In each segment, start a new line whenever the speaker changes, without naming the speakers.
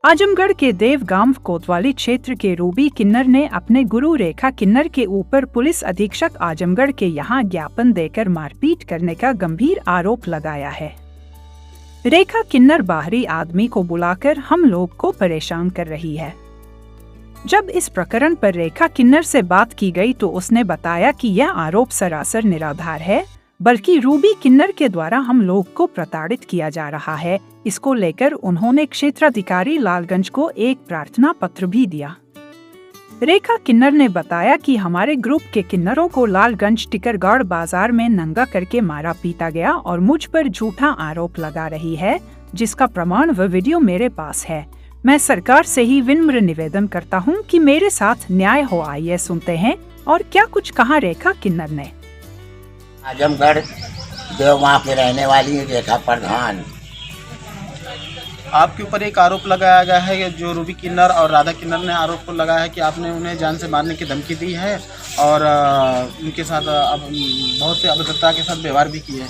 आजमगढ़ के देवगांव कोतवाली क्षेत्र के रूबी किन्नर ने अपने गुरु रेखा किन्नर के ऊपर पुलिस अधीक्षक आजमगढ़ के यहां ज्ञापन देकर मारपीट करने का गंभीर आरोप लगाया है। रेखा किन्नर बाहरी आदमी को बुलाकर हम लोग को परेशान कर रही है। जब इस प्रकरण पर रेखा किन्नर से बात की गई तो उसने बताया कि यह आरोप सरासर निराधार है, बल्कि रूबी किन्नर के द्वारा हम लोग को प्रताड़ित किया जा रहा है। इसको लेकर उन्होंने क्षेत्राधिकारी लालगंज को एक प्रार्थना पत्र भी दिया। रेखा किन्नर ने बताया कि हमारे ग्रुप के किन्नरों को लालगंज टिकरगढ़ बाजार में नंगा करके मारा पीटा गया और मुझ पर झूठा आरोप लगा रही है, जिसका प्रमाण व वीडियो मेरे पास है। मैं सरकार से ही विनम्र निवेदन करता हूं कि मेरे साथ न्याय हो। आइए सुनते हैं और क्या कुछ कहा रेखा किन्नर ने।
आजमगढ़ देवगांव के रहने वाली रेखा प्रधान।
आपके ऊपर एक आरोप लगाया गया है जो रूबी किन्नर और राधा किन्नर ने आरोप लगाया है कि आपने उन्हें जान से मारने की धमकी दी है और उनके साथ अब बहुत से अभद्रता के साथ व्यवहार भी किए हैं।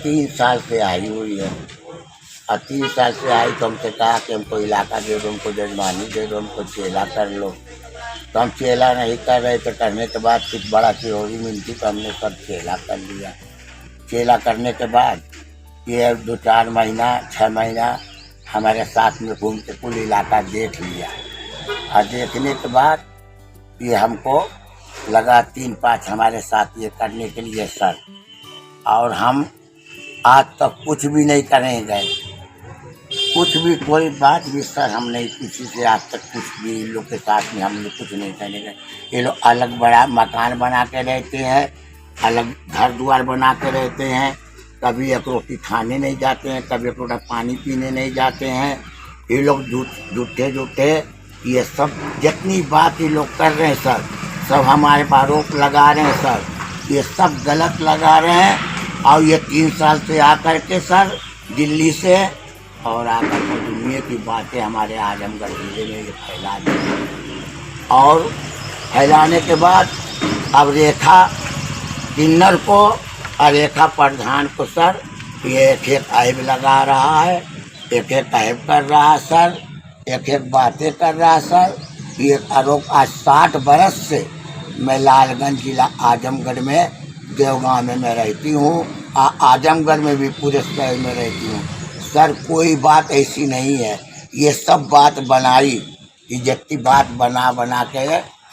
3 साल से आई हुई है और 3 साल से आई तो हमसे कहा कि हमको इलाका दे दो, हमको जजमानी दे दो, हमको चेला कर लो। तो हम चेला नहीं कर रहे थे। करने के बाद कुछ बड़ा चिरोरी मिलती तो हमने सब चेला कर लिया। चेला करने के बाद ये 2-4 महीना 6 महीना हमारे साथ में घूम के कुल इलाका देख लिया और देखने के बाद ये हमको लगा 3-5 हमारे साथ ये करने के लिए सर, और हम आज तक कुछ भी नहीं करेंगे, कुछ भी कोई बात भी सर हम नहीं किसी से आज तक कुछ भी इन लोग के साथ में हम लोग कुछ नहीं करेंगे। ये लोग अलग बड़ा मकान बना के रहते हैं, अलग घर द्वार बना के रहते हैं, कभी एक रोटी खाने नहीं जाते हैं, कभी एक लोटा पानी पीने नहीं जाते हैं। ये लोग झूठे ये सब जितनी बात ये लोग कर रहे हैं सर, सब हमारे पर आरोप लगा रहे हैं सर, ये सब गलत लगा रहे हैं। और ये 3 साल से आकर के सर दिल्ली से और आकर के दुनिया की बातें हमारे आजमगढ़ जिले में ये फैला दी और फैलाने के बाद अब रेखा किन्नर को और रेखा प्रधान को सर ये एक ऐब लगा रहा है, एक ऐब कर रहा है सर, एक बातें कर रहा है सर। ये आरोप आज 60 बरस से मैं लालगंज जिला आजमगढ़ में देवगांव में मैं रहती हूँ, आजमगढ़ में भी पूरे शहर में रहती हूँ सर। कोई बात ऐसी नहीं है, ये सब बात बनाई, इज्जती बात बना के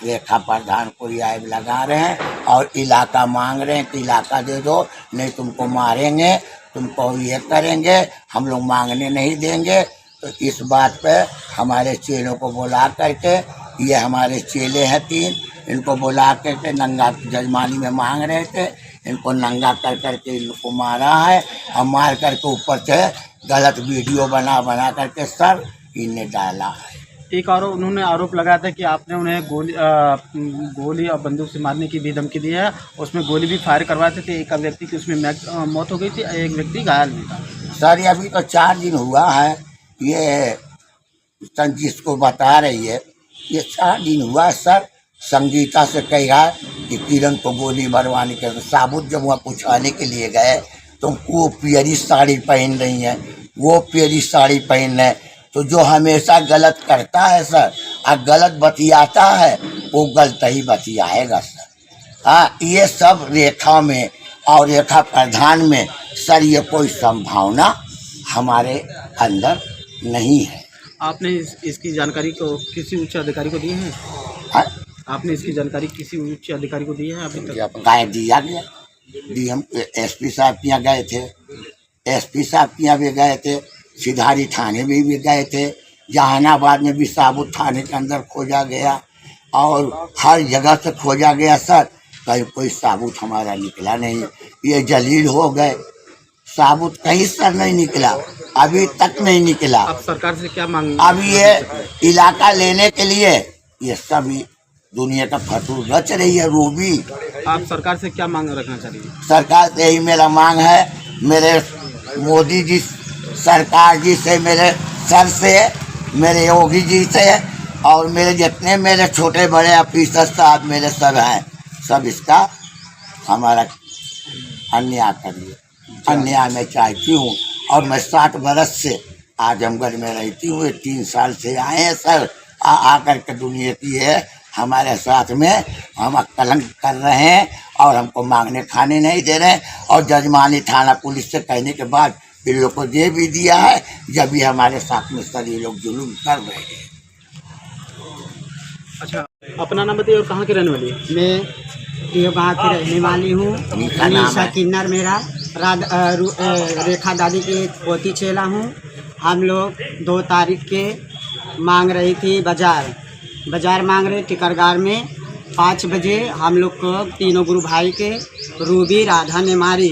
रेखा प्रधान को रियायत लगा रहे हैं और इलाका मांग रहे हैं कि इलाका दे दो, नहीं तुमको मारेंगे, तुमको ये करेंगे, हम लोग मांगने नहीं देंगे। तो इस बात पे हमारे चेलों को बुला करके, ये हमारे चेले हैं 3, इनको बुला करके नंगा जजमानी में मांग रहे थे, इनको नंगा कर करके इनको मारा है और मार करके ऊपर से गलत वीडियो बना करके सर इन्हें डाला है।
एक और उन्होंने आरोप लगाया था कि आपने उन्हें गोली और बंदूक से मारने की भी धमकी दी है, उसमें गोली भी फायर करवाते थे। एक व्यक्ति की उसमें मौत हो गई थी, एक व्यक्ति घायल भी था
सर। ये अभी तो 4 दिन हुआ है, ये जिसको बता रही है ये 4 दिन हुआ सर। संगीता से कहा कि किरण को गोली मरवाने के साबुत जब वहाँ पूछाने के लिए गए तो वो पियरी साड़ी पहन रही हैं, वो पियरी साड़ी पहन रहे। तो जो हमेशा गलत करता है सर और गलत बतियाता है वो गलत ही बतियाएगा सर। हाँ, ये सब रेखा में और रेखा प्रधान में सर ये कोई संभावना हमारे अंदर नहीं है।
आपने इसकी जानकारी को किसी उच्च अधिकारी को दी है?
हाँ?
आपने इसकी जानकारी किसी उच्च अधिकारी को दी है अभी तक?
गाय दिया गया, DM SP साहब के यहाँ गए थे, SP साहब के यहाँ भी गए थे, सिधारी थाने में भी गए थे, जहानाबाद में भी साबुत थाने के अंदर खोजा गया और हर जगह से खोजा गया सर, कहीं कोई साबुत हमारा निकला नहीं। ये जलील हो गए, साबुत कहीं सर नहीं निकला, अभी तक नहीं निकला।
अब सरकार से क्या मांग?
अब ये इलाका लेने के लिए ये सभी दुनिया का फतूर रच रही है रूबी।
आप सरकार से क्या मांग रखना चाहिए?
सरकार से यही मेरा मांग है, मेरे मोदी जी सरकार जी से, मेरे सर से, मेरे योगी जी से और मेरे जितने मेरे छोटे बड़े ऑफिसर साहब मेरे सब हैं, सब इसका हमारा अन्याय करिए। अन्याय मैं चाहती हूँ और मैं 60 बरस से आजमगढ़ में रहती हूँ, 3 साल से आए हैं सर। आकर के दुनिया की है हमारे साथ में, हम कलंक कर रहे हैं और हमको मांगने खाने नहीं दे रहे हैं। और जजमानी थाना पुलिस से कहने के बाद इन लोग को दे भी दिया है, जब भी हमारे साथ में सर ये लोग जुलूम कर रहे हैं।
अच्छा, अपना नाम बताइए और कहाँ के रहने वाली है?
मैं ये गाँव की रहने वाली हूँ।
नीता नाम
निशा
है।
किन्नर मेरा, रेखा दादी की एक पोती चेला हूँ। हम लोग 2 तारीख के मांग रही थी बाजार मांग रहे टिकरगार में। 5 बजे हम लोग को तीनों गुरु भाई के रूबी राधा ने मारी,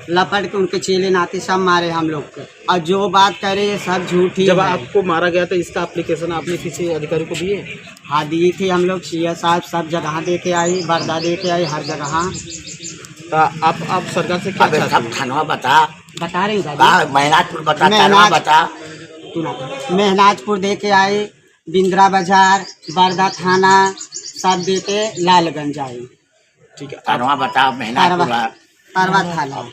लपट के उनके चेले नाते सब मारे हम लोग को। और जो बात करे ये सब झूठी
जब
है।
आपको मारा गया था इसका एप्लीकेशन आपने किसी अधिकारी को दिए?
हाँ दी थी, हम लोग सीएम साहब सब जगह दे के आई, बरदा दे के आई, हर जगह।
तो आप सरकार से क्या
अबे
चाहते
सब
हैं?
थानवा बता,
बता रही दादी।
मेहनाजपुर बता, थानवा बता।
मेहनाजपुर दे के आई, बिंद्रा बाजार, बरदा थाना सब दे के लालगंज आई,
ठीक है,
थानवा बता, मेहनाजपुर।
परवा थाना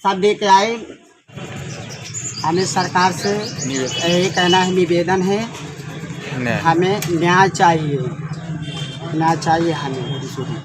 सब दे के आए। हमें सरकार से यही कहना है, निवेदन है, हमें न्याय चाहिए हमें।